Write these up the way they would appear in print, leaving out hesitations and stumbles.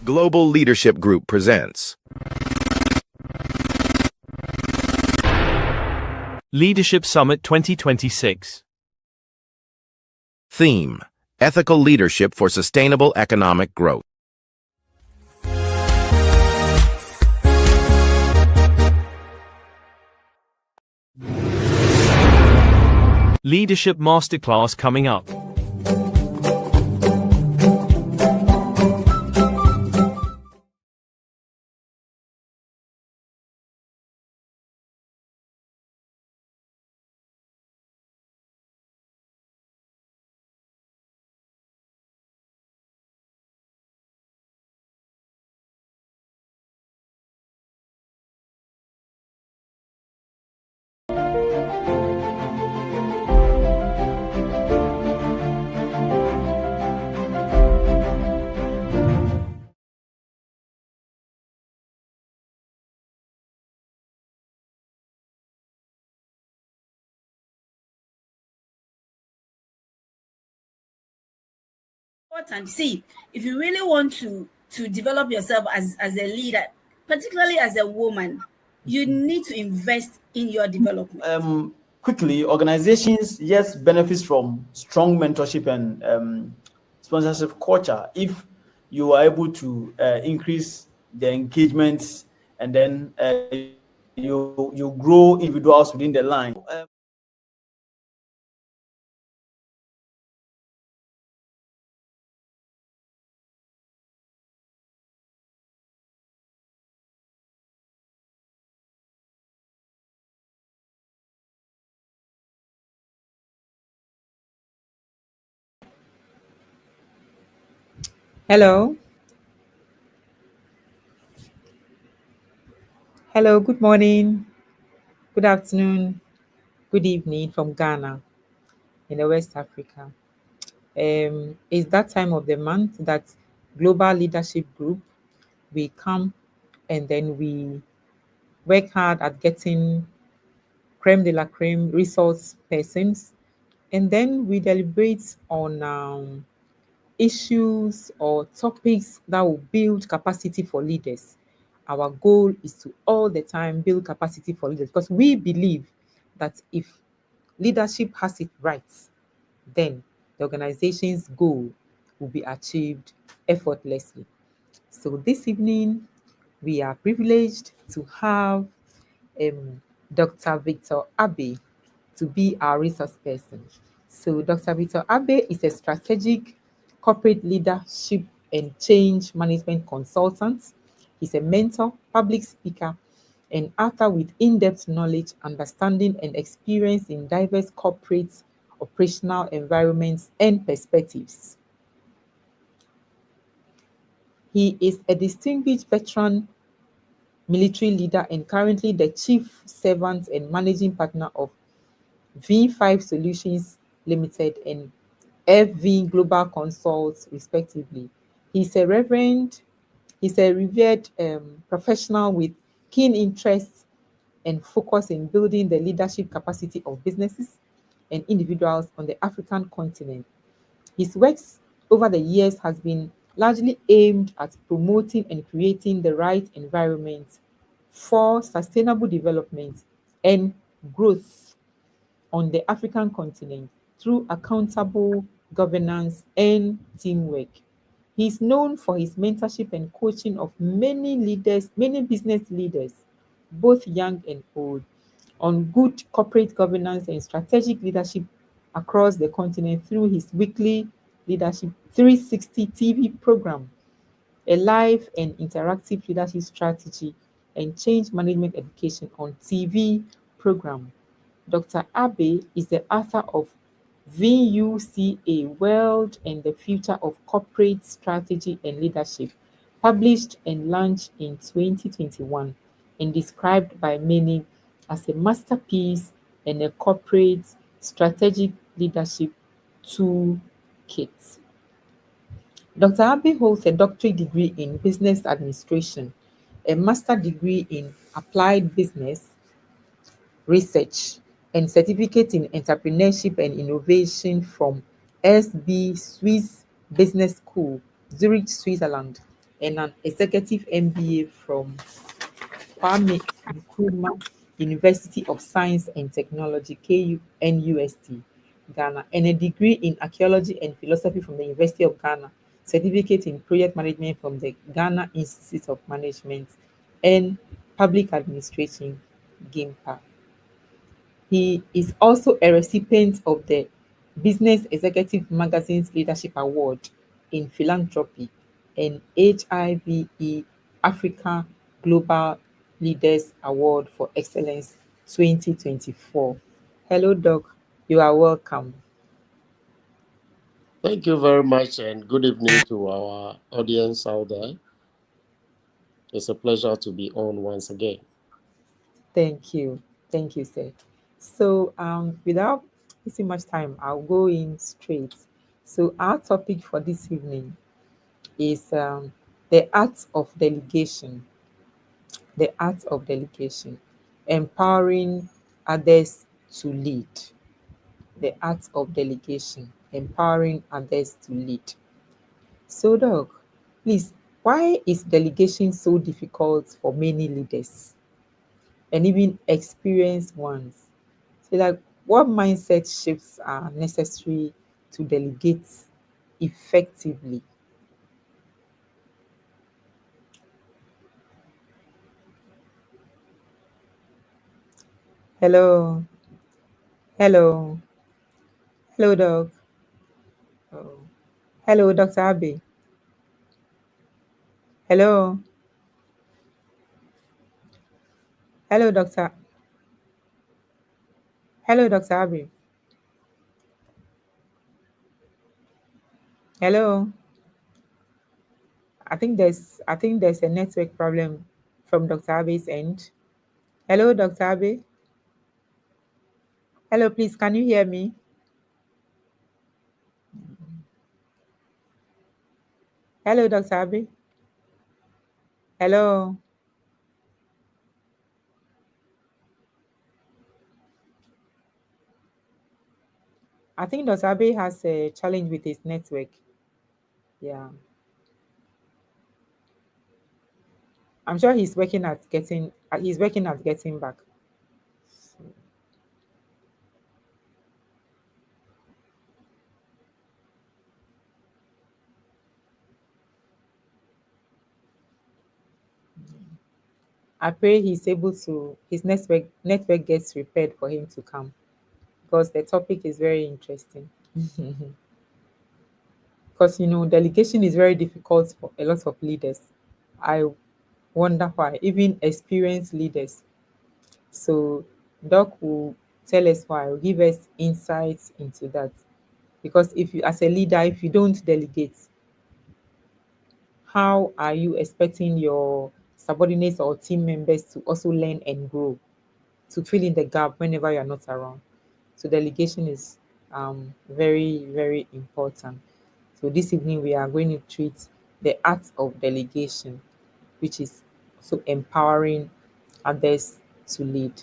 Global Leadership Group presents Leadership Summit 2026. Theme: Ethical Leadership for Sustainable Economic Growth. Leadership Masterclass coming up. Important. See, if you really want to develop yourself as a leader, particularly as a woman, you need to invest in your development. Quickly, organizations benefits from strong mentorship and sponsorship culture if you are able to increase the engagement, and then you grow individuals within the line. Hello. Hello, good morning, good afternoon, good evening from Ghana in the West Africa. It's that time of the month that Global Leadership Group, we come and then we work hard at getting creme de la creme resource persons, and then we deliberate on issues or topics that will build capacity for leaders. Our goal is to all the time build capacity for leaders, because we believe that if leadership has it right, then the organization's goal will be achieved effortlessly. So this evening, we are privileged to have Dr. Victor Abbey to be our resource person. So Dr. Victor Abbey is a strategic corporate leadership and change management consultant. He's a mentor, public speaker, and author with in-depth knowledge, understanding, and experience in diverse corporate operational environments and perspectives. He is a distinguished veteran military leader and currently the chief servant and managing partner of V5 Solutions Limited and FV Global Consults, respectively. He's a revered professional with keen interests and focus in building the leadership capacity of businesses and individuals on the African continent. His works over the years has been largely aimed at promoting and creating the right environment for sustainable development and growth on the African continent through accountable governance and teamwork. He is known for his mentorship and coaching of many leaders, many business leaders, both young and old, on good corporate governance and strategic leadership across the continent through his weekly Leadership 360 TV program, a live and interactive leadership strategy and change management education on TV program. Dr. Abbey is the author of VUCA World and the Future of Corporate Strategy and Leadership, published and launched in 2021 and described by many as a masterpiece and a corporate strategic leadership toolkit. Dr. Abbey holds a doctorate degree in business administration, a master degree in applied business research, and certificate in entrepreneurship and innovation from SB Swiss Business School, Zurich, Switzerland, and an executive MBA from Kwame Nkrumah University of Science and Technology, KUNUST, Ghana, and a degree in archaeology and philosophy from the University of Ghana, certificate in project management from the Ghana Institute of Management and Public Administration, GIMPA. He is also a recipient of the Business Executive Magazine's Leadership Award in Philanthropy and HIVE Africa Global Leaders Award for Excellence 2024. Hello, Doc. You are welcome. Thank you very much, and good evening to our audience out there. It's a pleasure to be on once again. Thank you. Thank you, sir. So, without wasting much time, I'll go in straight. So, our topic for this evening is the art of delegation. The art of delegation, empowering others to lead. The art of delegation, empowering others to lead. So, Doc, please, why is delegation so difficult for many leaders and even experienced ones? So, like, what mindset shifts are necessary to delegate effectively? Hello, hello, hello, Doc. Oh. Hello, Dr. Abbey. Hello, hello, Doctor. Hello, Dr. Abbey. Hello. I think there's a network problem from Dr. Abbey's end. Hello, Dr. Abbey. Hello, please, can you hear me? Hello, Dr. Abbey. Hello. I think Dr. Abbey has a challenge with his network. Yeah. I'm sure he's working at getting back. So, I pray his network gets repaired for him to come because the topic is very interesting. Because delegation is very difficult for a lot of leaders. I wonder why, even experienced leaders. So Doc will tell us why, will give us insights into that. Because if you, as a leader, if you don't delegate, how are you expecting your subordinates or team members to also learn and grow, to fill in the gap whenever you're not around? So delegation is very, very important. So this evening we are going to treat the art of delegation, which is so empowering others to lead.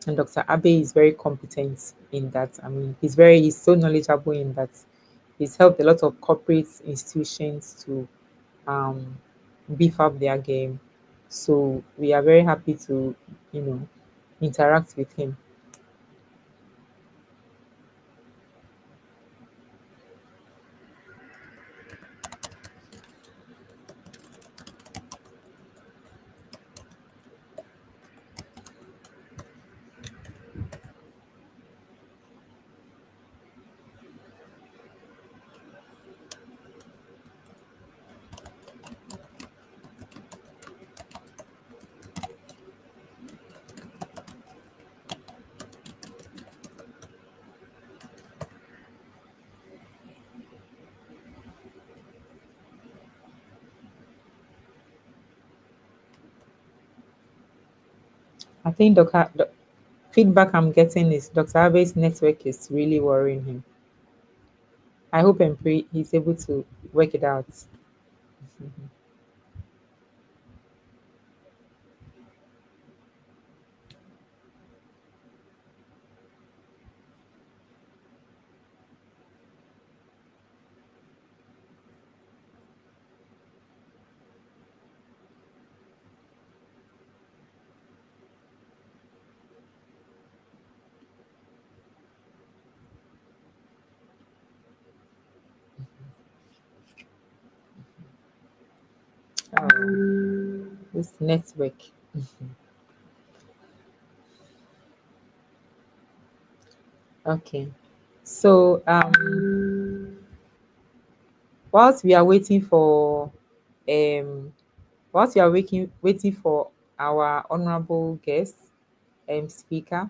And Dr. Abe is very competent in that. I mean, he's so knowledgeable in that. He's helped a lot of corporate institutions to um, beef up their game. So we are very happy to, you know, interact with him. I think the feedback I'm getting is Dr. Abe's network is really worrying him. I hope and pray he's able to work it out. Oh, this network. Okay. So whilst we are waiting for um waiting for our honorable guest speaker,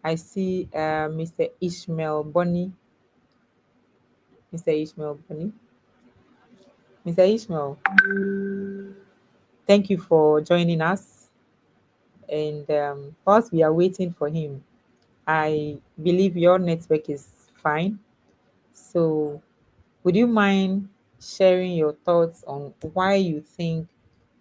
I see Mr. Ishmael Bonny. Mr. Ishmael Bonny. Mr. Ishmael, thank you for joining us. And whilst we are waiting for him, I believe your network is fine. So, would you mind sharing your thoughts on why you think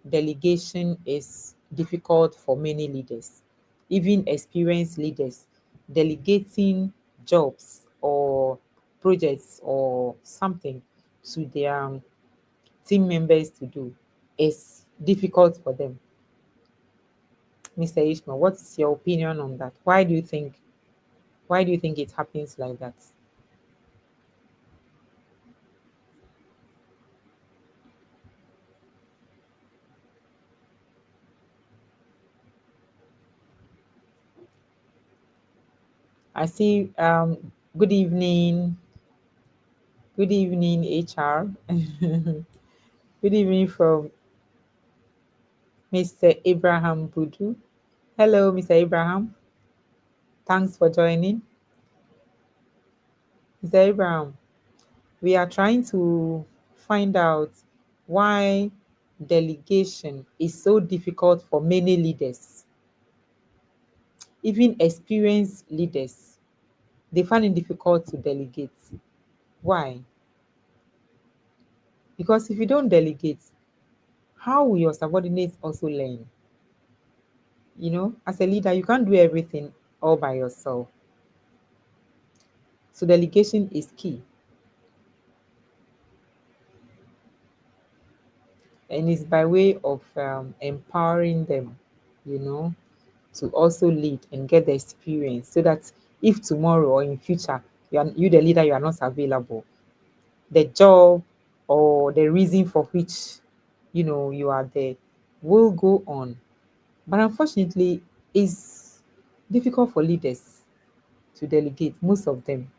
delegation is difficult for many leaders, even experienced leaders? Delegating jobs or projects or something to their team members to do is difficult for them. Mr. Ishmael, what is your opinion on that? Why do you think it happens like that? I see good evening. Good evening, HR. Good evening from Mr. Abraham Budu. Hello, Mr. Abraham. Thanks for joining. Mr. Abraham, we are trying to find out why delegation is so difficult for many leaders, even experienced leaders. They find it difficult to delegate. Why? Because if you don't delegate, how will your subordinates also learn? As a leader, you can't do everything all by yourself. So delegation is key. And it's by way of empowering them, you know, to also lead and get the experience so that if tomorrow or in future you the leader, you are not available, the job or the reason for which you are there will go on. But unfortunately, it's difficult for leaders to delegate, most of them.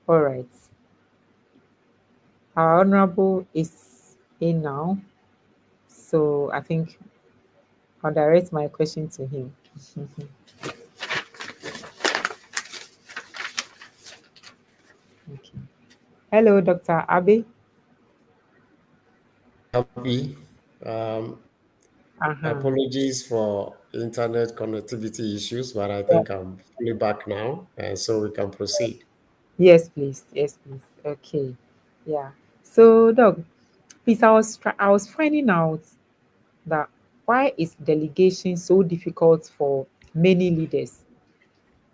All right. Our honorable is in now. So I think I'll direct my question to him. Okay. Hello, Dr. Abe. Happy. Uh-huh. Apologies for internet connectivity issues, but I Yeah. think I'm fully back now, and so we can proceed. Yes, please. Yes, please. Okay. Yeah. So, Doc, please, I was finding out that why is delegation so difficult for many leaders,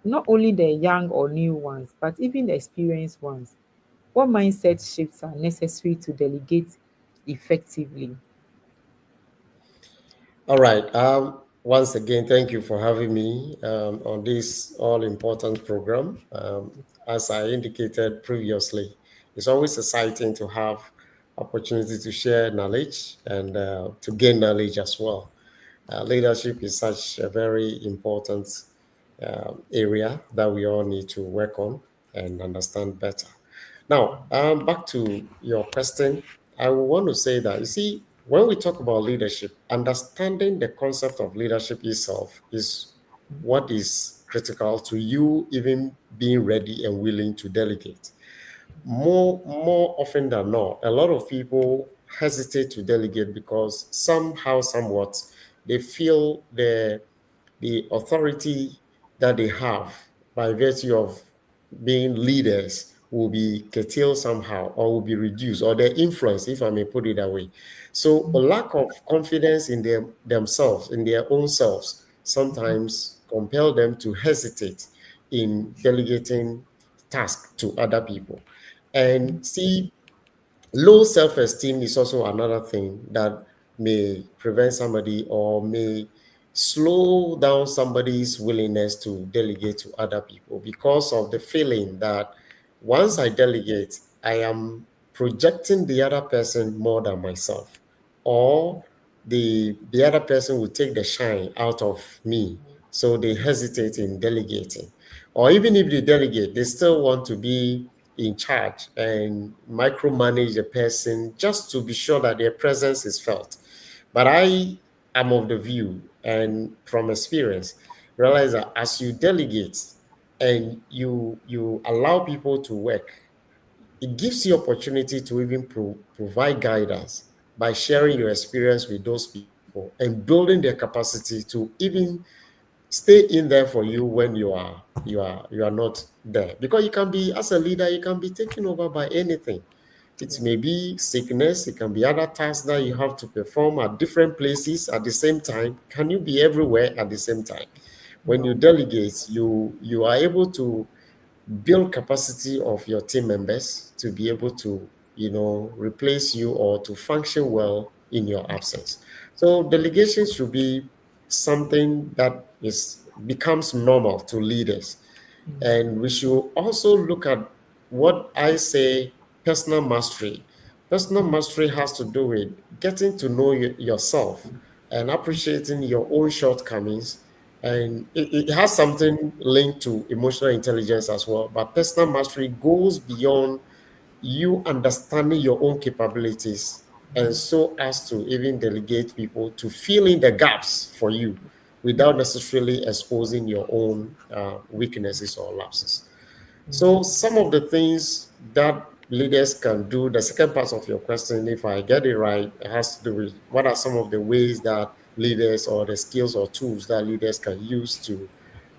not only the young or new ones, but even the experienced ones. What mindset shifts are necessary to delegate effectively? All right. Once again, thank you for having me on this all important program. As I indicated previously, it's always exciting to have opportunity to share knowledge and to gain knowledge as well. Leadership is such a very important area that we all need to work on and understand better. Now, back to your question, I want to say that, you see, when we talk about leadership, understanding the concept of leadership itself is what is critical to you even being ready and willing to delegate. More often than not, a lot of people hesitate to delegate because somehow, somewhat, they feel the authority that they have by virtue of being leaders will be curtailed somehow or will be reduced, or their influence, if I may put it that way. So a lack of confidence in themselves, in their own selves, sometimes compel them to hesitate in delegating tasks to other people. And see, low self-esteem is also another thing that may prevent somebody or may slow down somebody's willingness to delegate to other people because of the feeling that once I delegate, I am projecting the other person more than myself, or the other person will take the shine out of me, so they hesitate in delegating. Or even if they delegate, they still want to be in charge and micromanage the person just to be sure that their presence is felt. But I am of the view, and from experience, realize that as you delegate and you allow people to work, it gives you opportunity to even provide guidance by sharing your experience with those people and building their capacity to even stay in there for you when you are not there. Because you can be, as a leader, you can be taken over by anything. It may be sickness, it can be other tasks that you have to perform at different places at the same time. Can you be everywhere at the same time? When you delegate, you are able to build capacity of your team members to be able to, replace you or to function well in your absence. So delegation should be something that becomes normal to leaders. And we should also look at what I say personal mastery. Personal mastery has to do with getting to know yourself and appreciating your own shortcomings. And it has something linked to emotional intelligence as well. But personal mastery goes beyond you understanding your own capabilities, and so as to even delegate people to fill in the gaps for you without necessarily exposing your own weaknesses or lapses. So some of the things that leaders can do, the second part of your question, if I get it right, it has to do with what are some of the ways that leaders, or the skills or tools that leaders can use to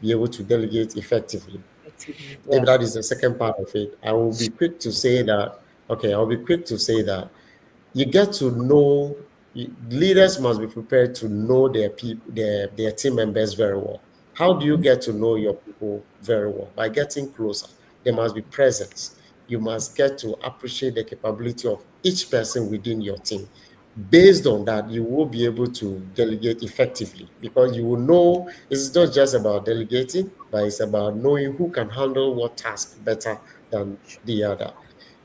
be able to delegate effectively. If Yeah. that is the second part of it, I will be quick to say that, okay, I'll be quick to say that you get to know, leaders must be prepared to know their people, their team members very well. How do you get to know your people very well? By getting closer. There must be presence. You must get to appreciate the capability of each person within your team. Based on that, you will be able to delegate effectively, because you will know it's not just about delegating, but it's about knowing who can handle what task better than the other.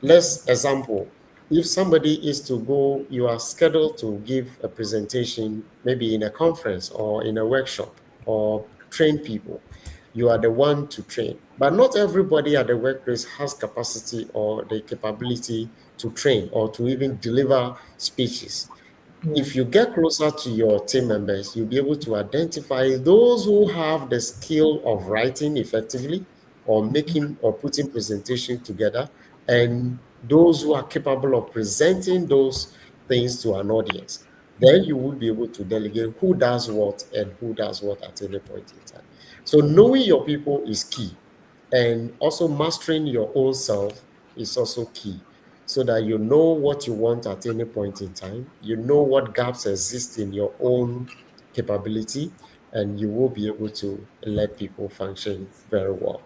Let's example, if somebody is to go, you are scheduled to give a presentation, maybe in a conference or in a workshop, or train people. You are the one to train. But not everybody at the workplace has capacity or the capability to train or to even deliver speeches. If you get closer to your team members, you'll be able to identify those who have the skill of writing effectively, or making or putting presentation together, and those who are capable of presenting those things to an audience. Then you will be able to delegate who does what and who does what at any point in time. So knowing your people is key, and also mastering your own self is also key, so that you know what you want at any point in time, you know what gaps exist in your own capability, and you will be able to let people function very well.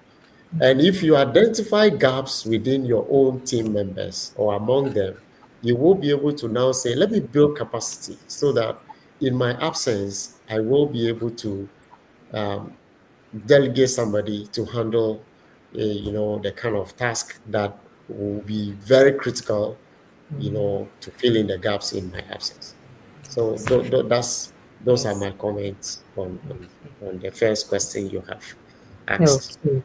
And if you identify gaps within your own team members or among them, you will be able to now say, let me build capacity so that in my absence, I will be able to um, delegate somebody to handle, the kind of task that will be very critical, to fill in the gaps in my absence. So those are Yes. my comments on the first question you have asked. Okay.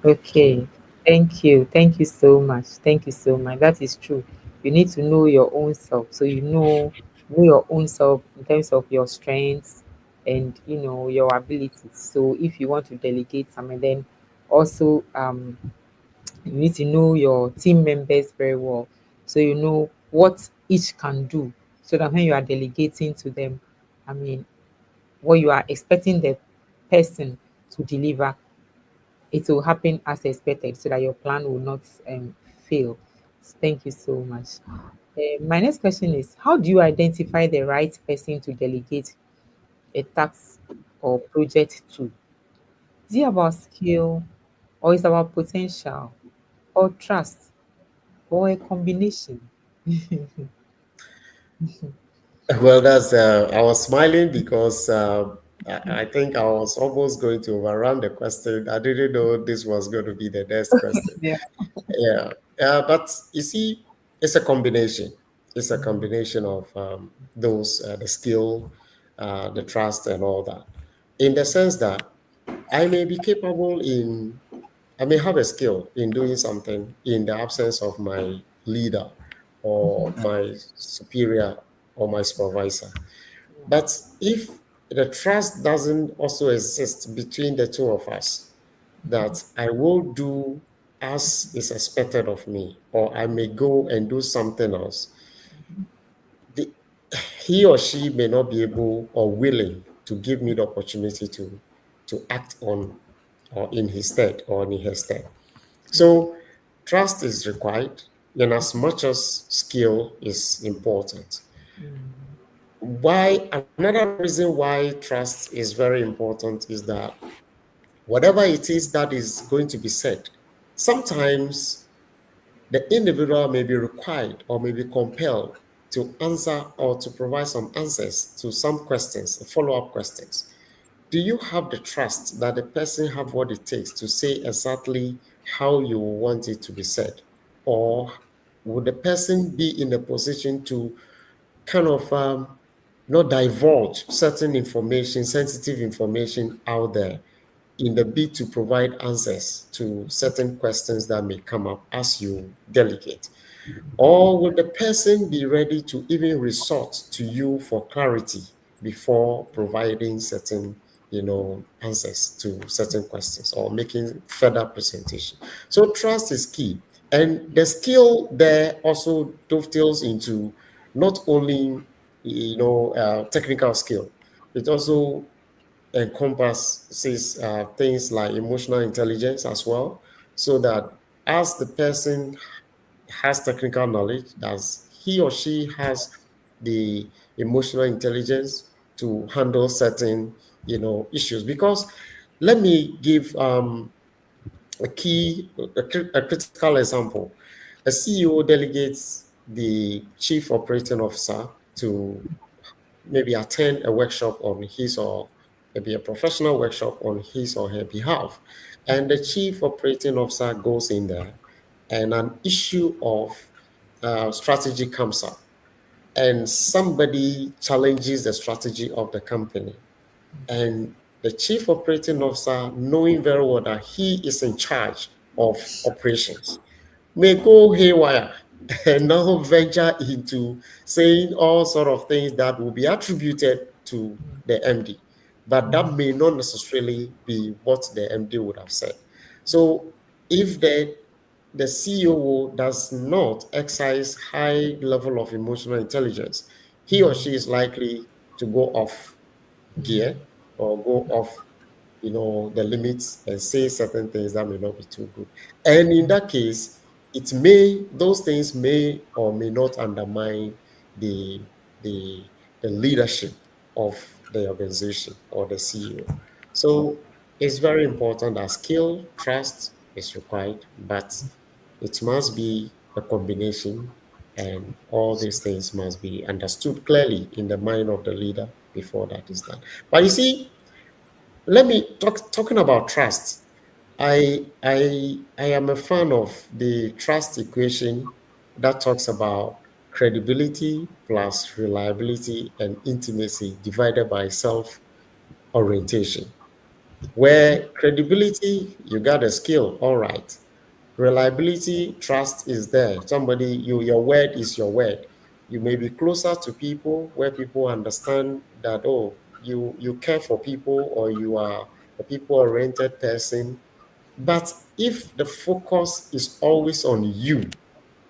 Okay. Thank you. Thank you so much. Thank you so much. That is true. You need to know your own self. So know your own self in terms of your strengths and your abilities. So if you want to delegate some, and then also you need to know your team members very well. So you know what each can do. So that when you are delegating to them, I mean, what you are expecting the person to deliver, it will happen as expected, so that your plan will not fail. Thank you so much. My next question is, how do you identify the right person to delegate a task or project to? Is it about skill, or is it about potential, or trust, or a combination? Well, I was smiling because I think I was almost going to overrun the question. I didn't know this was going to be the next question. Yeah. Yeah. But you see, it's a combination. It's a combination of those the skill, the trust, and all that. In the sense that I may be capable in, I may have a skill in doing something in the absence of my leader or my superior or my supervisor. But if the trust doesn't also exist between the two of us, that I will do as is expected of me, or I may go and do something else, the, he or she may not be able or willing to give me the opportunity to act on or in his stead or in her stead. So trust is required, and as much as skill is important. Why another reason why trust is very important is that whatever it is that is going to be said, sometimes the individual may be required or may be compelled to answer or to provide some answers to some questions, follow-up questions. Do you have the trust that the person have what it takes to say exactly how you want it to be said? Or would the person be in a position to kind of not divulge certain information, sensitive information out there in the bid to provide answers to certain questions that may come up as you delegate? Or will the person be ready to even resort to you for clarity before providing certain, answers to certain questions or making further presentation? So trust is key. And the skill there also dovetails into not only, technical skill, it also encompasses things like emotional intelligence as well, so that as the person has technical knowledge, that he or she has the emotional intelligence to handle certain, issues. Because let me give a critical example. A CEO delegates the chief operating officer to maybe attend a workshop on his or maybe a professional workshop on his or her behalf. And the chief operating officer goes in there and an issue of strategy comes up and somebody challenges the strategy of the company. And the chief operating officer, knowing very well that he is in charge of operations, may go haywire and now venture into saying all sort of things that will be attributed to the MD, but that may not necessarily be what the MD would have said. So if the CEO does not exercise high level of emotional intelligence, he or she is likely to go off gear or go off, the limits and say certain things that may not be too good. And in that case, those things may or may not undermine the leadership of the organization or the CEO. So it's very important that skill, trust is required, but it must be a combination, and all these things must be understood clearly in the mind of the leader before that is done. But you see, let me talking about trust. I am a fan of the trust equation that talks about credibility plus reliability and intimacy divided by self orientation. Where credibility, you got a skill, all right. Reliability, trust is there. Your word is your word. You may be closer to people where people understand that, oh, you care for people or you are a people-oriented person. But if the focus is always on you,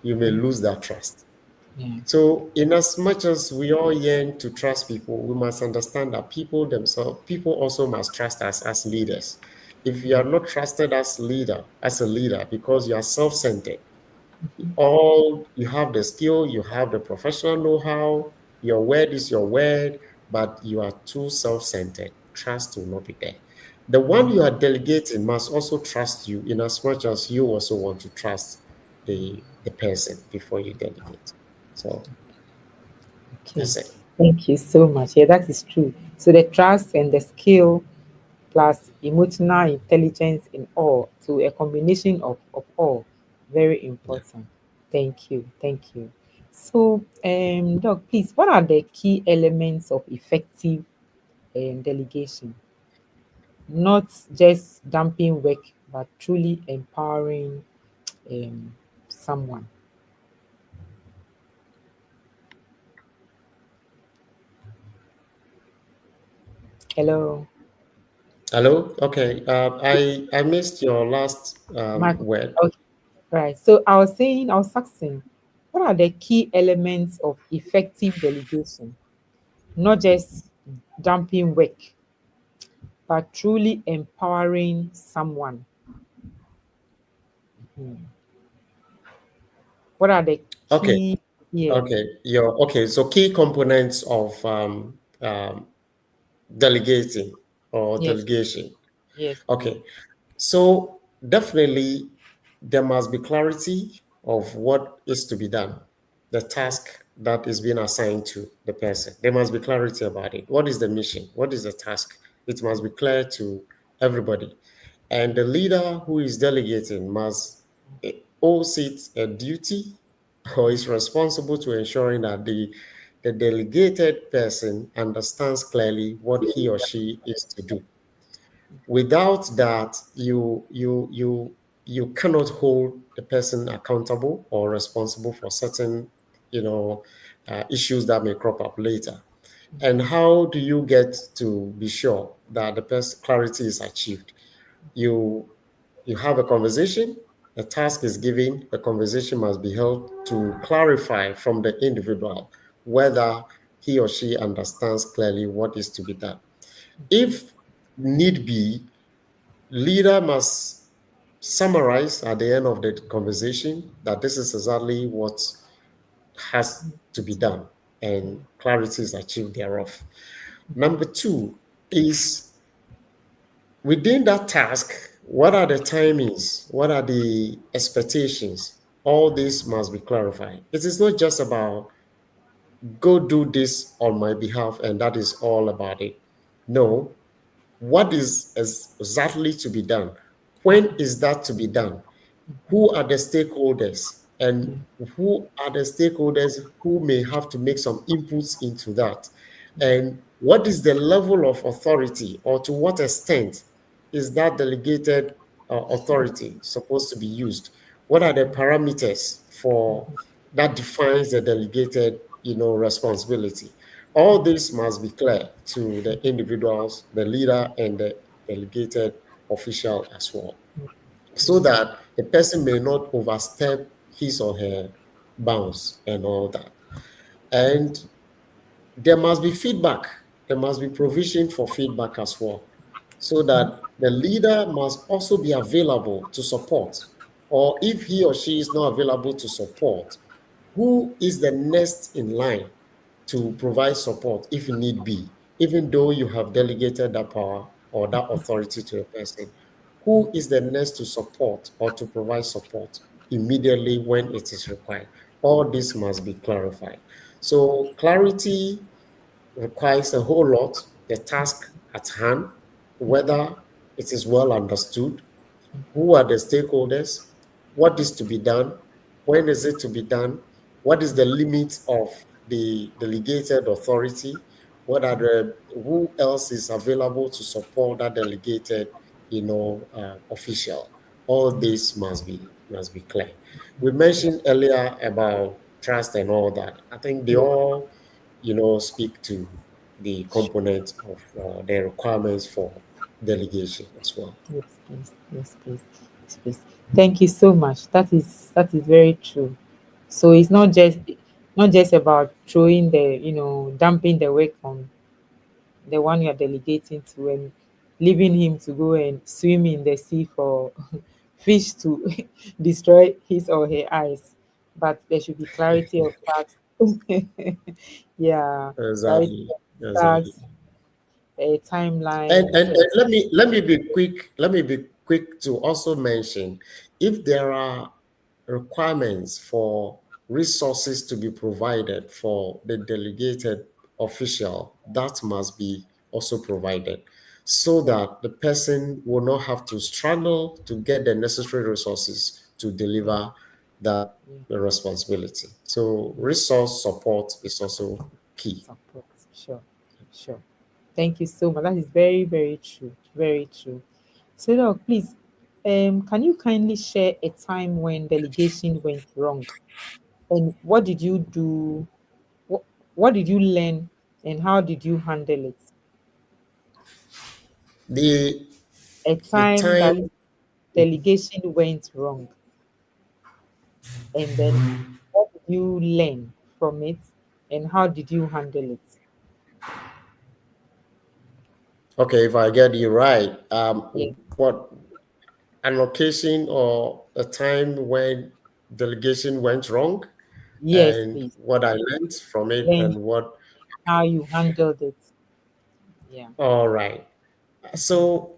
you may lose that trust. Yeah. So, in as much as we all yearn to trust people, we must understand that people also must trust us as leaders. If you are not trusted as a leader, because you are self-centered, all you have the skill, you have the professional know-how, your word is your word, but you are too self-centered, trust will not be there. The one you are delegating must also trust you in as much as you also want to trust the person before you delegate. So Okay. that's it. Thank you so much. Yeah, that is true. So the trust and the skill plus emotional intelligence in all, to a combination of all, very Yeah. important. Thank you. Thank you. So, Doc, please, what are the key elements of effective delegation? Not just dumping work, but truly empowering someone. Hello, Hello. Okay. I missed your last Mark. word. Okay, right. So I was asking, what are the key elements of effective delegation? Not just dumping work, but truly empowering someone. Hmm. What are the Okay. key? Yeah. Okay. So key components of delegating or Yes. delegation. Yes. Okay. So definitely there must be clarity of what is to be done, the Yes. task that is being assigned to the person. There must be clarity about it. What is the mission? What is the task? It must be clear to everybody. And the leader who is delegating must owes it a duty or is responsible to ensuring that the delegated person understands clearly what he or she is to do. Without that, you cannot hold the person accountable or responsible for certain, you know, issues that may crop up later. And how do you get to be sure that the person clarity is achieved? You you have a conversation, a task is given, the conversation must be held to clarify from the individual whether he or she understands clearly what is to be done. If need be, leader must summarize at the end of the conversation that this is exactly what has to be done and clarity is achieved thereof. Number two is within that task, what are the timings? What are the expectations? All this must be clarified. It is not just about go do this on my behalf and that is all about it. No, what is exactly to be done? When is that to be done? Who are the stakeholders? And who are the stakeholders who may have to make some inputs into that? And what is the level of authority, or to what extent is that delegated authority supposed to be used? What are the parameters for that defines the delegated, responsibility? All this must be clear to the individuals, the leader, and the delegated official as well, so that the person may not overstep his or her bounds and all that. And there must be feedback. There must be provision for feedback as well, so that the leader must also be available to support. Or if he or she is not available to support, who is the next in line to provide support if need be, even though you have delegated that power or that authority to a person? Who is the next to support or to provide support immediately when it is required? All this must be clarified. So clarity requires a whole lot, the task at hand, whether it is well understood, who are the stakeholders, what is to be done, when is it to be done, what is the limit of the delegated authority, who else is available to support that delegated, official. All this must be clear. We mentioned earlier about trust and all that. I think they Yes. all, speak to the components of the requirements for delegation as well. Yes, please. Yes, please. Yes, please. Thank you so much. That is very true. So it's not just about throwing dumping the work on the one you're delegating to and leaving him to go and swim in the sea for fish to destroy his or her eyes. But there should be clarity of facts. Yeah, clarity Exactly. of Exactly. facts, And, timelines. and, and let me be quick to also mention if there are requirements for resources to be provided for the delegated official, that must be also provided so that the person will not have to struggle to get the necessary resources to deliver that responsibility. So resource support is also key. Support. Sure, sure. Thank you so much. That is very, very true. Very true. So, Doc, please, can you kindly share a time when delegation went wrong, and what did you do? What, what did you learn, and how did you handle it? The A the time that time delegation went wrong, and then what did you learn from it, and how did you handle it? Okay, if I get you right, Yeah. what an occasion or a time when delegation went wrong, Yes, and please. what I learned from it, Learn and what. how you handled it. Yeah. All right. So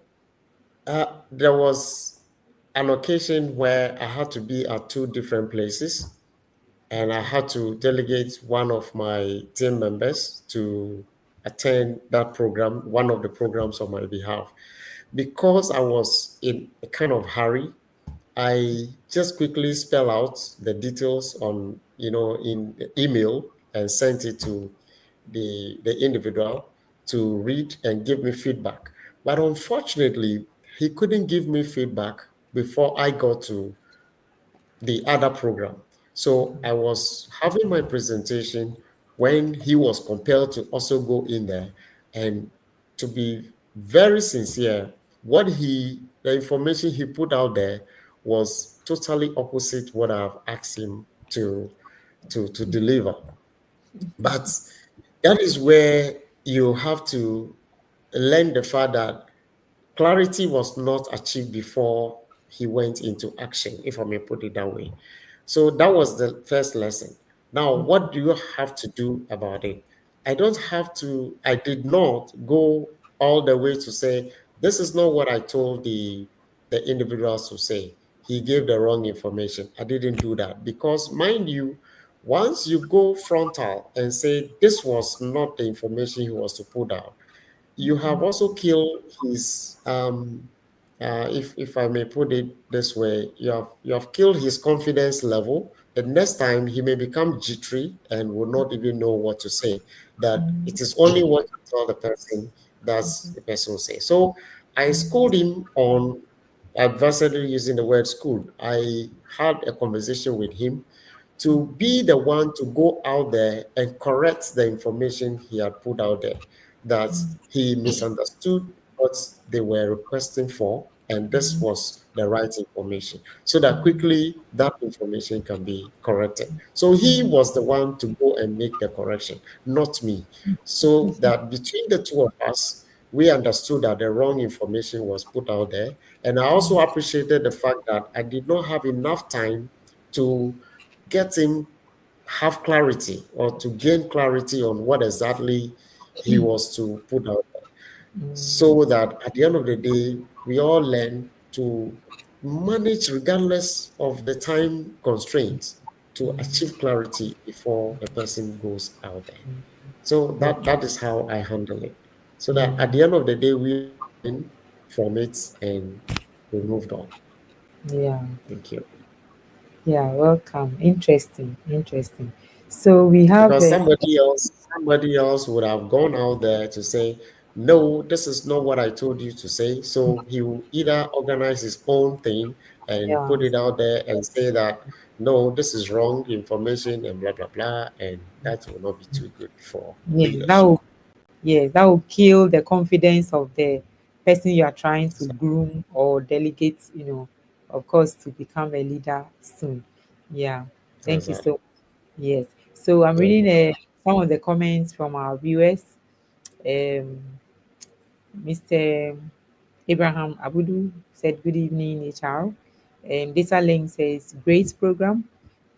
there was an occasion where I had to be at two different places, and I had to delegate one of my team members to attend that program, one of the programs on my behalf. Because I was in a kind of hurry, I just quickly spell out the details on, in the email and sent it to the individual to read and give me feedback. But unfortunately, he couldn't give me feedback before I got to the other program. So I was having my presentation when he was compelled to also go in there. And to be very sincere, the information he put out there was totally opposite what I've asked him to deliver. But that is where you have to learn the fact that clarity was not achieved before he went into action, if I may put it that way. So that was the first lesson. Now, what do you have to do about it? I did not go all the way to say, this is not what I told the individuals to say. He gave the wrong information. I didn't do that because, mind you, once you go frontal and say this was not the information he was to put out, you have also killed his if I may put it this way, you have killed his confidence level. The next time he may become jittery and will not even know what to say. That it is only what you tell the person that's the person will say. So I schooled him on adversely using the word school. I had a conversation with him to be the one to go out there and correct the information he had put out there, that he misunderstood what they were requesting for, and this was the right information, so that quickly that information can be corrected. So he was the one to go and make the correction, not me. So that between the two of us, we understood that the wrong information was put out there. And I also appreciated the fact that I did not have enough time to get him have clarity or to gain clarity on what exactly he was to put out there, so that at the end of the day we all learn to manage regardless of the time constraints to achieve clarity before the person goes out there. So that is how I handle it, so that at the end of the day we learn from it and we moved on. Yeah. Thank you. Yeah. Welcome. Interesting. Interesting. So we have Because somebody else would have gone out there to say, no, this is not what I told you to say. So he will either organize his own thing and yeah. put it out there and say that, no, this is wrong information and blah blah blah, and that will not be too good for Yeah. That leadership. will, yes, that will kill the confidence of the person you are trying to groom or delegate, of course, to become a leader soon. Yeah. Thank you Exactly. so. Yes. So I'm Thank reading you. some of the comments from our viewers. Mr. Abraham Abudu said, "Good evening, HR." Data Link says, "Great program."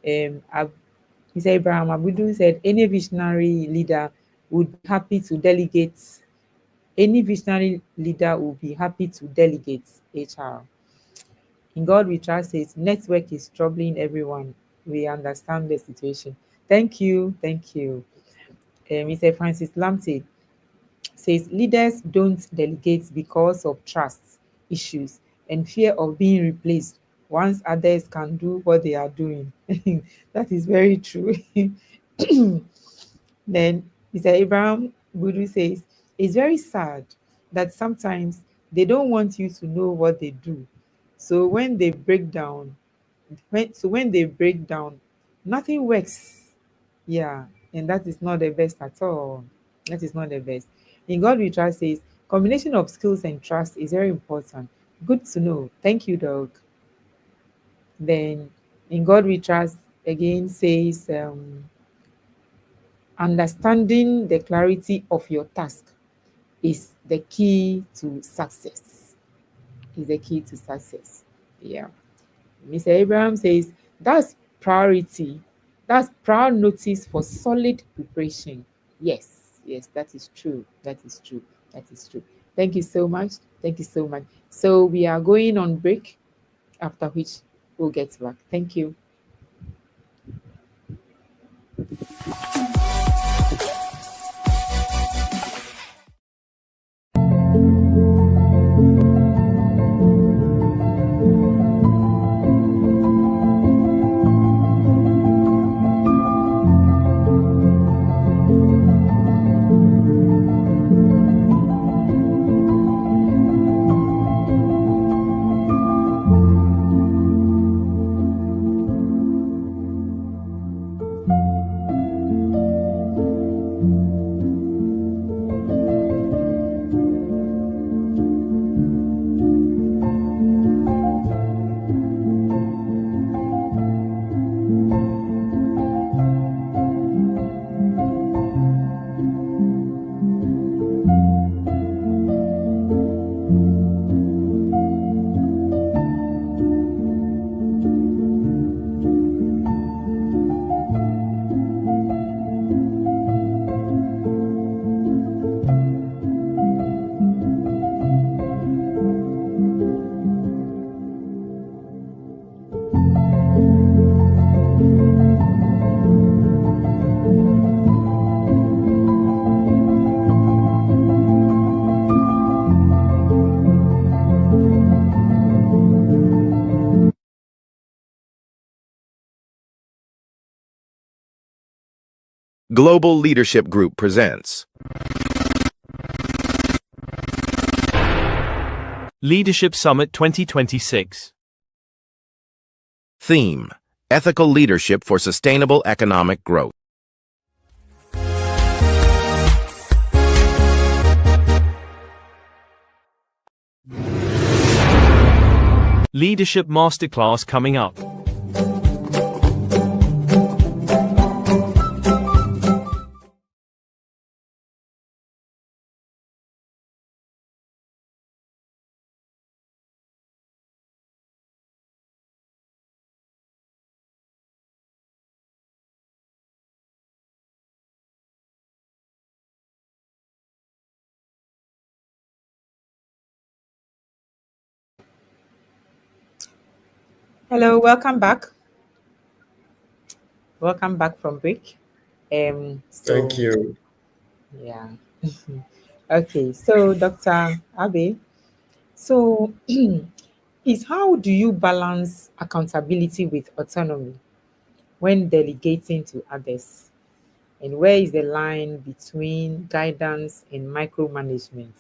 Mr. Abraham Abudu said, "Any visionary leader would be happy to delegate. Any visionary leader will be happy to delegate HR. In God we trust says, network is troubling everyone. We understand the situation." Thank you. Thank you. Mr. Francis Lamptey says, leaders don't delegate because of trust issues and fear of being replaced once others can do what they are doing. That is very true. Then Mr. Abraham Budu says, it's very sad that sometimes they don't want you to know what they do. So when they break down, when they break down, nothing works. Yeah, and that is not the best at all. That is not the best. In God we trust says, combination of skills and trust is very important. Good to know. Thank you, dog. Then in God we trust again says, understanding the clarity of your task is the key to success. Is the key to success. Yeah. Mr. Abraham says that's priority. That's prior notice for solid preparation. Yes, yes, that is true. That is true. That is true. Thank you so much. Thank you so much. So we are going on break, after which we'll get back. Thank you. Global Leadership Group presents Leadership Summit 2026. Theme: Ethical Leadership for Sustainable Economic Growth. Leadership Masterclass coming up. Hello, welcome back. Welcome back from break. Thank you. Yeah. Okay, so Dr. Abe, so is how do you balance accountability with autonomy when delegating to others? And where is the line between guidance and micromanagement?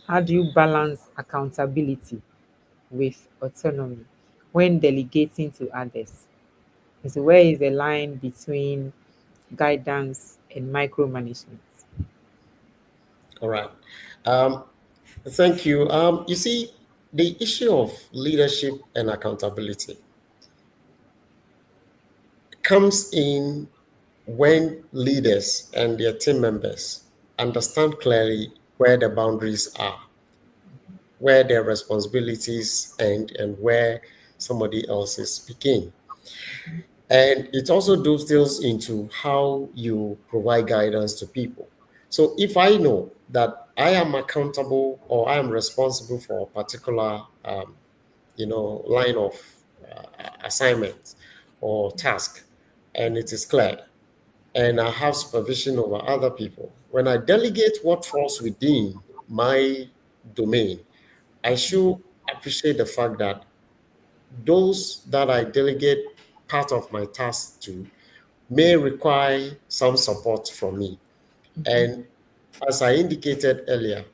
How do you balance accountability with autonomy when delegating to others? And so where is the line between guidance and micromanagement? All right. Thank you. You see, the issue of leadership and accountability comes in when leaders and their team members understand clearly where the boundaries are, where their responsibilities end, and where somebody else's begin. And it also dovetails into how you provide guidance to people. So if I know that I am accountable or I am responsible for a particular, line of assignment or task, and it is clear, and I have supervision over other people, when I delegate what falls within my domain, I should appreciate the fact that those that I delegate part of my task to may require some support from me. And as I indicated earlier,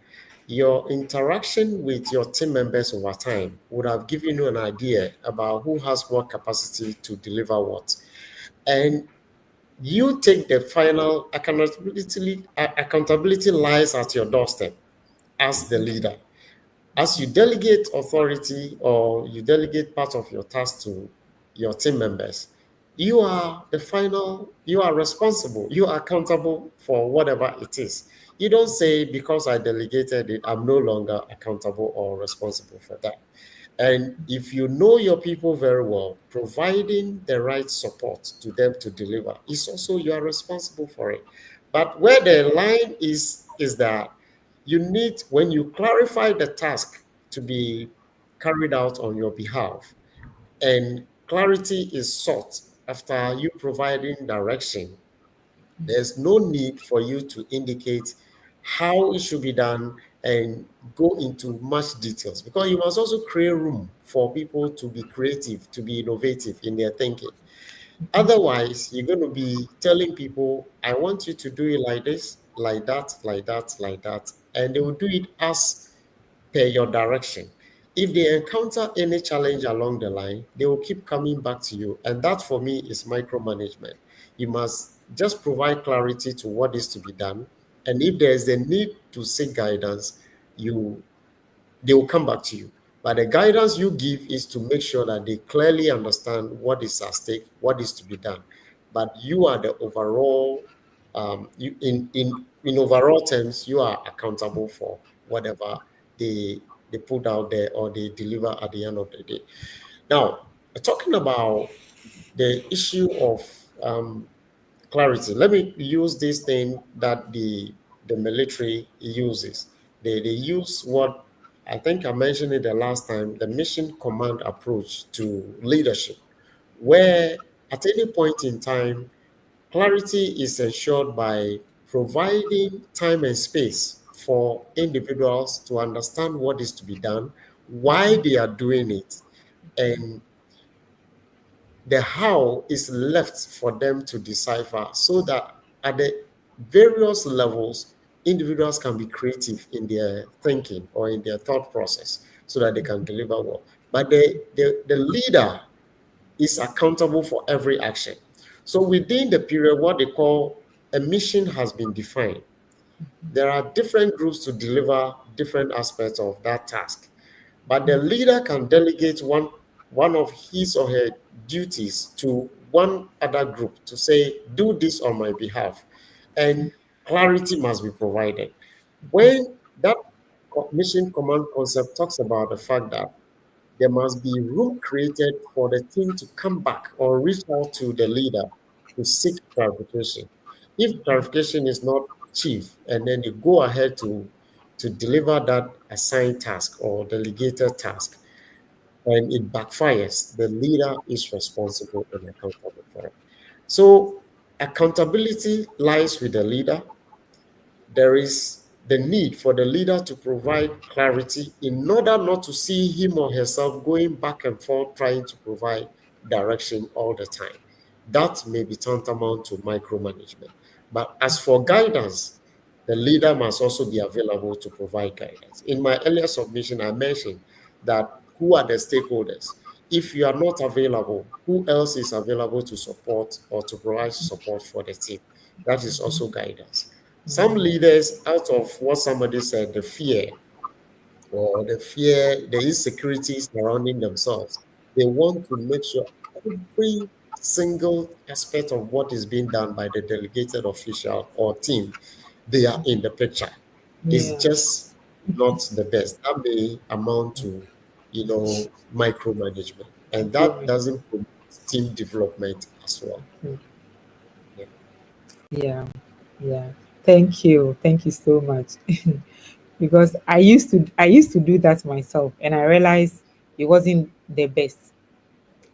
your interaction with your team members over time would have given you an idea about who has what capacity to deliver what. And you take the final accountability lies at your doorstep as the leader. As you delegate authority or you delegate part of your task to your team members, you are responsible, you are accountable for whatever it is. You don't say, because I delegated it, I'm no longer accountable or responsible for that. And if you know your people very well, providing the right support to them to deliver is also, you are responsible for it. But where the line is that you need, when you clarify the task to be carried out on your behalf, and clarity is sought after you providing direction, there's no need for you to indicate how it should be done and go into much details, because you must also create room for people to be creative, to be innovative in their thinking. Otherwise, you're going to be telling people, I want you to do it like this, like that, like that, like that, and they will do it as per your direction. If they encounter any challenge along the line, they will keep coming back to you. And that for me is micromanagement. You must just provide clarity to what is to be done. And if there is a need to seek guidance, they will come back to you. But the guidance you give is to make sure that they clearly understand what is at stake, what is to be done. But you are the overall, in overall terms, you are accountable for whatever they put out there or they deliver at the end of the day. Now, talking about the issue of clarity, let me use this thing that the military uses. They use what I think I mentioned it the last time, the mission command approach to leadership, where at any point in time, clarity is ensured by providing time and space for individuals to understand what is to be done, why they are doing it, and the how is left for them to decipher, so that at the various levels, individuals can be creative in their thinking or in their thought process so that they can deliver well. But the leader is accountable for every action. So within the period, what they call a mission has been defined. There are different groups to deliver different aspects of that task. But the leader can delegate one of his or her duties to one other group to say, do this on my behalf. And clarity must be provided. When that mission command concept talks about the fact that there must be room created for the team to come back or reach out to the leader to seek clarification. If clarification is not achieved, and then you go ahead to deliver that assigned task or delegated task, and it backfires, the leader is responsible and accountable for it. So accountability lies with the leader. There is the need for the leader to provide clarity in order not to see him or herself going back and forth trying to provide direction all the time. That may be tantamount to micromanagement. But as for guidance, the leader must also be available to provide guidance. In my earlier submission, I mentioned that who are the stakeholders? If you are not available, who else is available to support or to provide support for the team? That is also guidance. Some leaders, out of what somebody said, the fear, the insecurity surrounding themselves, they want to make sure every single aspect of what is being done by the delegated official or team, they are in the picture. It's Yeah. just not the best. That may amount to, micromanagement, and that doesn't promote team development as well. Yeah. Yeah. Thank you. Thank you so much. Because I used to do that myself, and I realized it wasn't the best,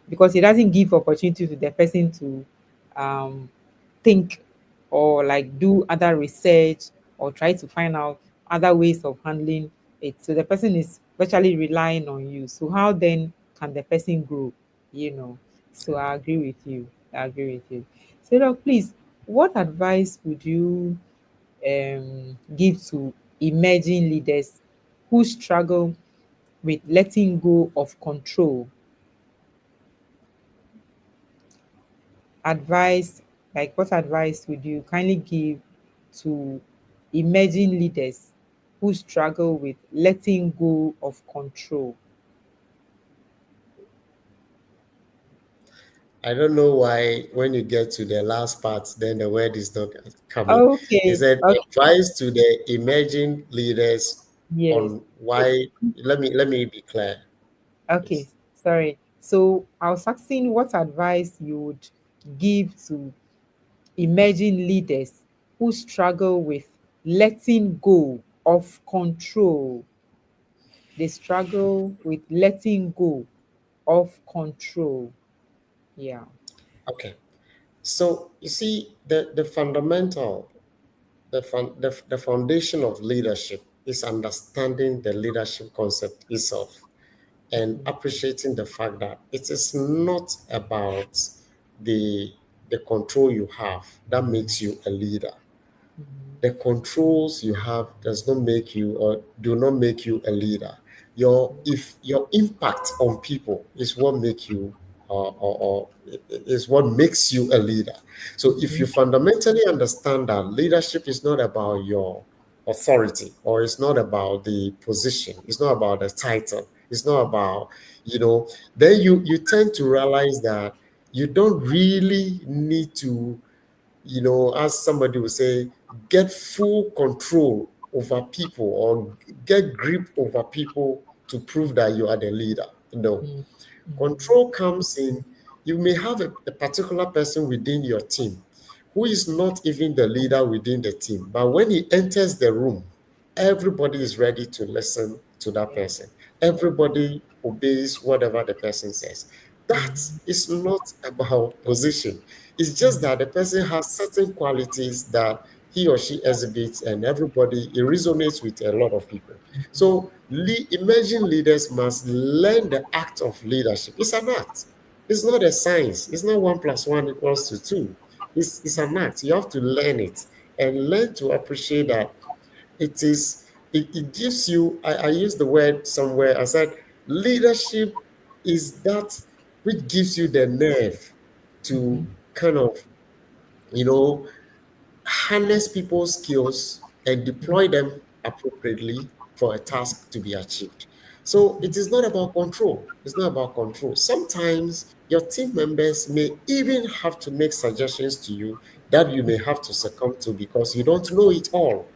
because it doesn't give opportunity to the person to um think, or like do other research, or try to find out other ways of handling it. So the person is virtually relying on you. So how then can the person grow? You know. So I agree with you. I agree with you. So now, please, what advice would you give to emerging leaders who struggle with letting go of control? Advice, like what advice would you kindly give to emerging leaders who struggle with letting go of control? I don't know why when you get to the last part, then the word is not coming. Is Okay, that okay, advice to the emerging leaders yes. on why? Let me be clear. Okay, Yes. sorry. So I was asking what advice you would give to emerging leaders who struggle with letting go of control. They struggle with letting go of control. Yeah. Okay. So you see, the fundamental, the foundation of leadership is understanding the leadership concept itself and appreciating the fact that it is not about the the control you have that makes you a leader. The controls you have does not make you or do not make you a leader. Your impact on people is what make you or is what makes you a leader. So if you fundamentally understand that leadership is not about your authority, or it's not about the position, it's not about the title, it's not about, then you tend to realize that you don't really need to, as somebody would say, get full control over people or get grip over people to prove that you are the leader. No. Mm, Control comes in, you may have a particular person within your team who is not even the leader within the team, but when he enters the room, everybody is ready to listen to that person. Everybody obeys whatever the person says. That is not about position. It's just that the person has certain qualities that he or she exhibits, and everybody, it resonates with a lot of people. So emerging leaders must learn the act of leadership. It's an act. It's not a science. It's not 1 + 1 = 2. It's an act. You have to learn it and learn to appreciate that it gives you, I used the word somewhere, I said leadership is that which gives you the nerve to kind of, you know, harness people's skills and deploy them appropriately for a task to be achieved. So it is not about control. It's not about control. Sometimes your team members may even have to make suggestions to you that you may have to succumb to because you don't know it all.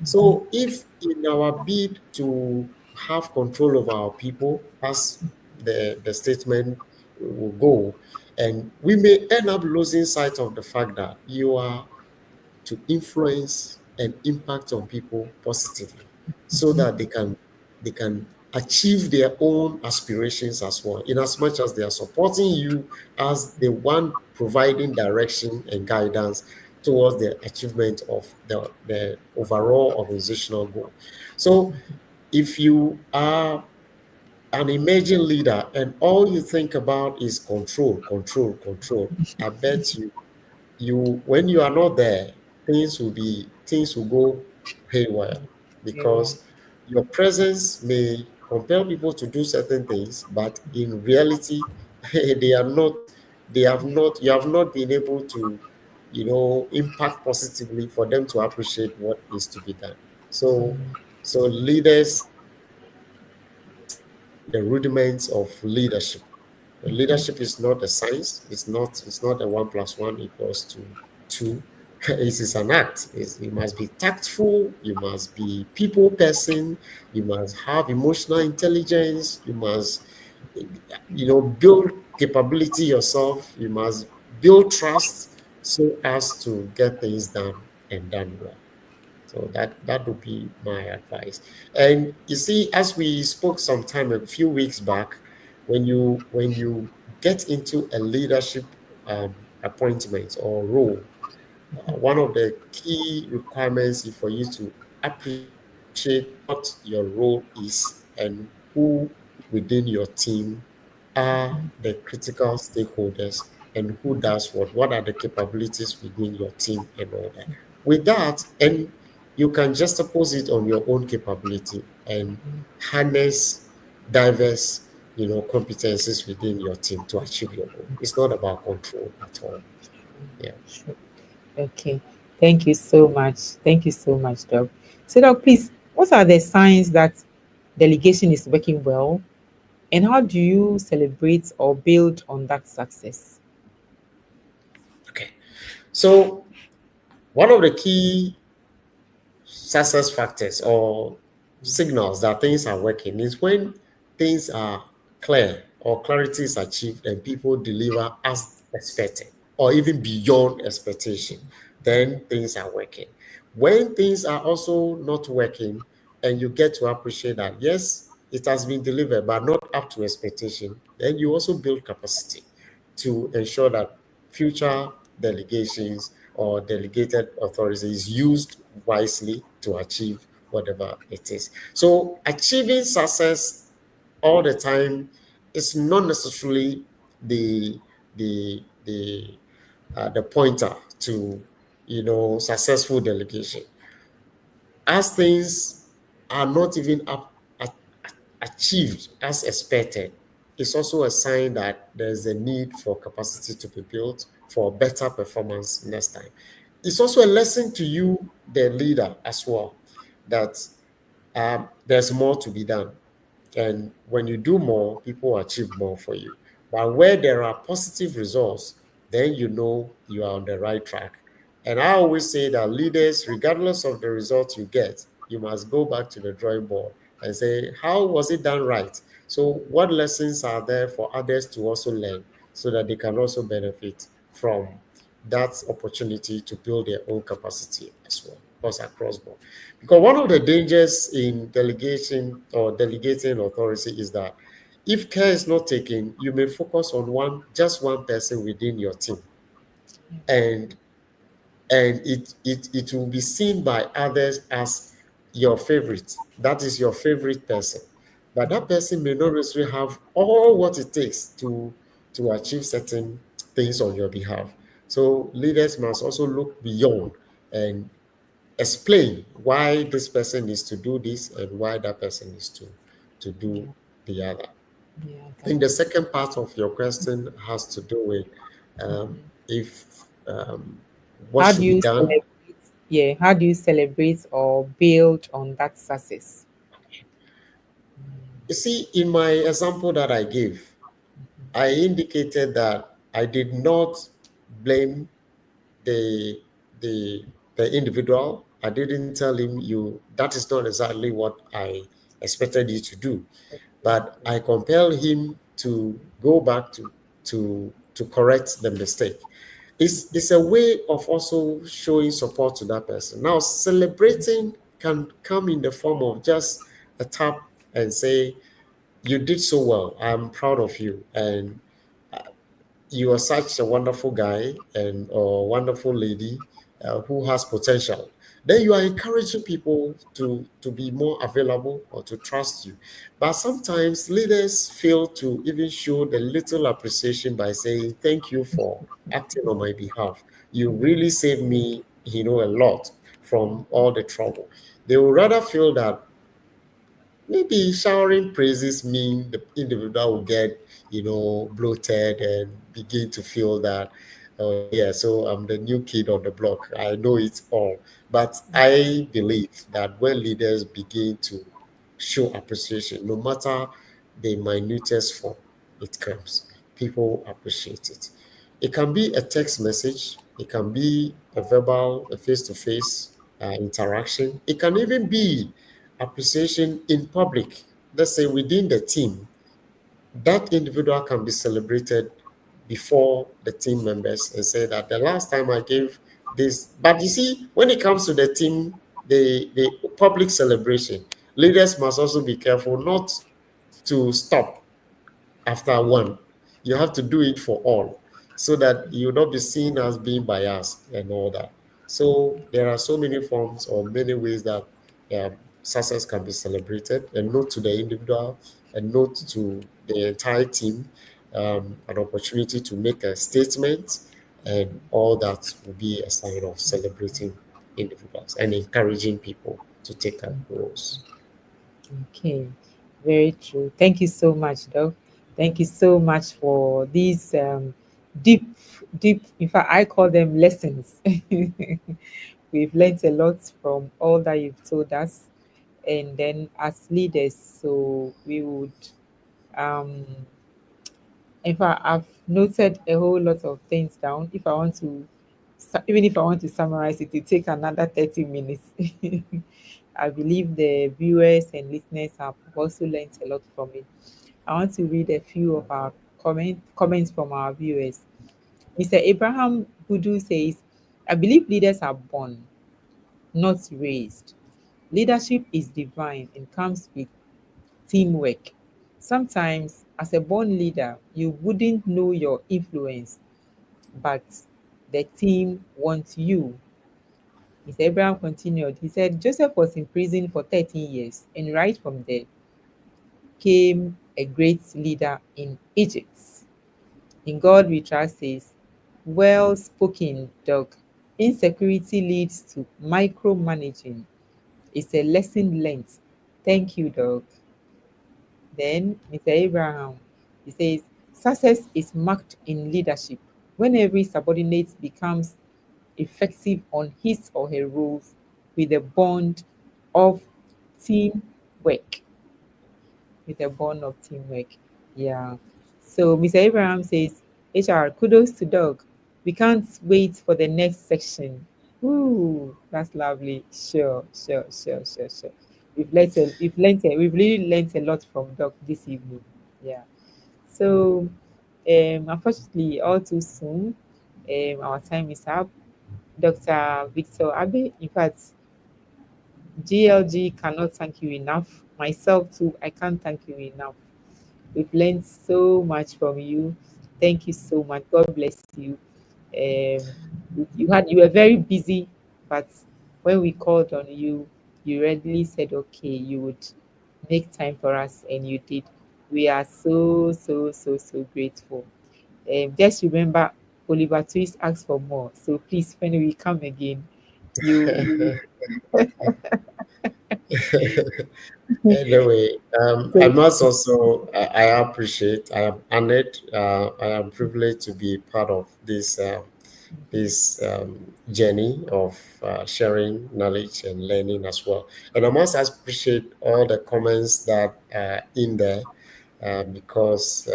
So if in our bid to have control of our people, as the statement will go, and we may end up losing sight of the fact that you are to influence and impact on people positively so that they can achieve their own aspirations as well, in as much as they are supporting you as the one providing direction and guidance towards the achievement of the overall organizational goal. So if you are an emerging leader and all you think about is control, control, control, I bet you when you are not there, things will go haywire yeah. because your presence may compel people to do certain things, but in reality they are not you have not been able to, impact positively for them to appreciate what is to be done. So leaders the rudiments of leadership. Leadership is not a science. It's not a 1 + 1 = 2. It is an act. You must be tactful. You must be people person. You must have emotional intelligence. You must, build capability yourself. You must build trust so as to get things done and done well. So that would be my advice. And you see, as we spoke sometime a few weeks back, when you get into a leadership appointment or role, one of the key requirements is for you to appreciate what your role is and who within your team are the critical stakeholders and who does what are the capabilities within your team and all that. With that, and you can just oppose it on your own capability and harness diverse, competencies within your team to achieve your goal. It's not about control at all. Yeah. Sure. Okay. Thank you so much. Thank you so much, Doc. So, Doc, please, what are the signs that delegation is working well, and how do you celebrate or build on that success? Okay. So one of the key success factors or signals that things are working is when things are clear or clarity is achieved and people deliver as expected or even beyond expectation, then things are working. When things are also not working and you get to appreciate that, yes, it has been delivered, but not up to expectation, then you also build capacity to ensure that future delegations or delegated authority is used wisely to achieve whatever it is. So achieving success all the time is not necessarily the the the the pointer to successful delegation. As things are not even achieved as expected, it's also a sign that there's a need for capacity to be built for better performance next time. It's also a lesson to you, the leader, as well, that there's more to be done. And when you do more, people achieve more for you. But where there are positive results, then you know you are on the right track. And I always say that leaders, regardless of the results you get, you must go back to the drawing board and say, how was it done right? So, what lessons are there for others to also learn so that they can also benefit from that opportunity to build their own capacity as well, because across board. Because one of the dangers in delegation or delegating authority is that if care is not taken, you may focus on just one person within your team, and it will be seen by others as your favorite. That is your favorite person, but that person may not necessarily have all what it takes to achieve certain things on your behalf. So leaders must also look beyond and explain why this person needs to do this and why that person needs to do the other. Yeah, I think the second part of your question has to do with if what how do should be you done. celebrate? Yeah, how do you celebrate or build on that success? You see, in my example that I gave, I indicated that I did not blame the the the individual. I didn't tell him that is not exactly what I expected you to do. But I compel him to go back to correct the mistake. It's a way of also showing support to that person. Now, celebrating can come in the form of just a tap and say, "You did so well. I'm proud of you, and you are such a wonderful guy and or wonderful lady who has potential." Then you are encouraging people to be more available or to trust you. But sometimes leaders fail to even show the little appreciation by saying, "Thank you for acting on my behalf. You really saved me, a lot from all the trouble." They will rather feel that maybe showering praises mean the individual will get, bloated and begin to feel that, oh yeah, so I'm the new kid on the block. I know it all. But I believe that when leaders begin to show appreciation, no matter the minutest form it comes, people appreciate it. It can be a text message, it can be a verbal, a face-to-face interaction. It can even be appreciation in public, let's say within the team. That individual can be celebrated before the team members and say that the last time I gave this. But you see, when it comes to the team, the public celebration, leaders must also be careful not to stop after one. You have to do it for all so that you will not be seen as being biased and all that. So there are so many forms or many ways that success can be celebrated and not to the individual a note to the entire team, an opportunity to make a statement, and all that will be a sign of celebrating individuals and encouraging people to take up roles. Okay, very true. Thank you so much, Doc. Thank you so much for these deep, deep, in fact, I call them lessons. We've learned a lot from all that you've told us. And then as leaders, so we would, um, in fact, I've noted a whole lot of things down. If I want to, even if I want to summarize it, it take another 30 minutes. I believe the viewers and listeners have also learned a lot from it. I want to read a few of our comments from our viewers. Mr. Abraham Budu says, I believe leaders are born, not raised. Leadership is divine and comes with teamwork. Sometimes, as a born leader, you wouldn't know your influence, but the team wants you. Mr. Abraham continued. He said, Joseph was in prison for 13 years, and right from there came a great leader in Egypt. In God we trust says, well spoken, Doc. Insecurity leads to micromanaging. It's a lesson learned. Thank you, Doc. Then Mr. Abraham, he says, success is marked in leadership when every subordinate becomes effective on his or her roles with a bond of teamwork. With a bond of teamwork. Yeah. So Mr. Abraham says, HR, kudos to Doug. We can't wait for the next section. Ooh, that's lovely. Sure. We've really learned a lot from Doug this evening. Yeah. So unfortunately, all too soon, our time is up. Dr. Victor Abe, in fact, GLG cannot thank you enough. Myself too, I can't thank you enough. We've learned so much from you. Thank you so much. God bless you. You were very busy, but when we called on you, you readily said, okay, you would make time for us, and you did. We are so grateful. Just remember, Oliver Twist asked for more. So please, when we come again, you Anyway, I must also, I appreciate, I am honored, I am privileged to be part of this journey of sharing knowledge and learning as well. And I must appreciate all the comments that are in there, because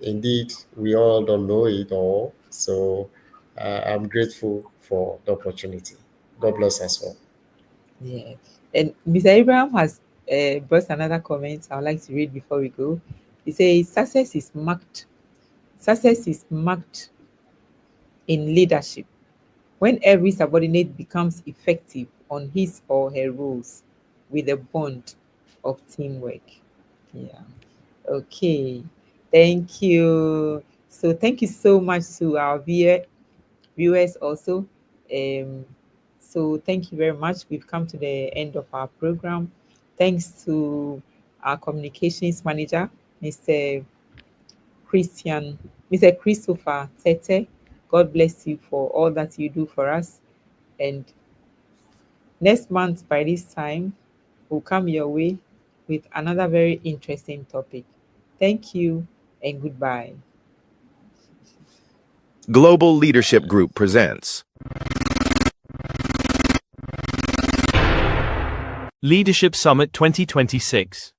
indeed we all don't know it all. So I'm grateful for the opportunity. God bless us all. Yeah. And Mr. Abraham has brought another comment I would like to read before we go. He says, success is marked in leadership when every subordinate becomes effective on his or her roles with a bond of teamwork. Yeah. Okay. Thank you. So thank you so much to our viewers also. So thank you very much. We've come to the end of our program. Thanks to our communications manager, Mr. Christopher Tete. God bless you for all that you do for us. And next month, by this time, we'll come your way with another very interesting topic. Thank you and goodbye. Global Leadership Group presents Leadership Summit 2026.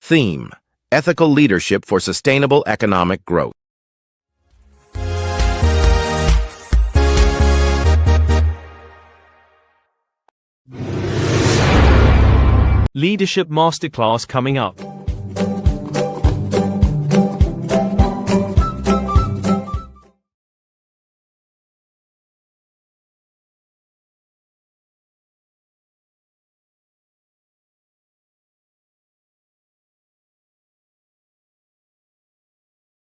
Theme: Ethical Leadership for Sustainable Economic Growth. Leadership Masterclass coming up.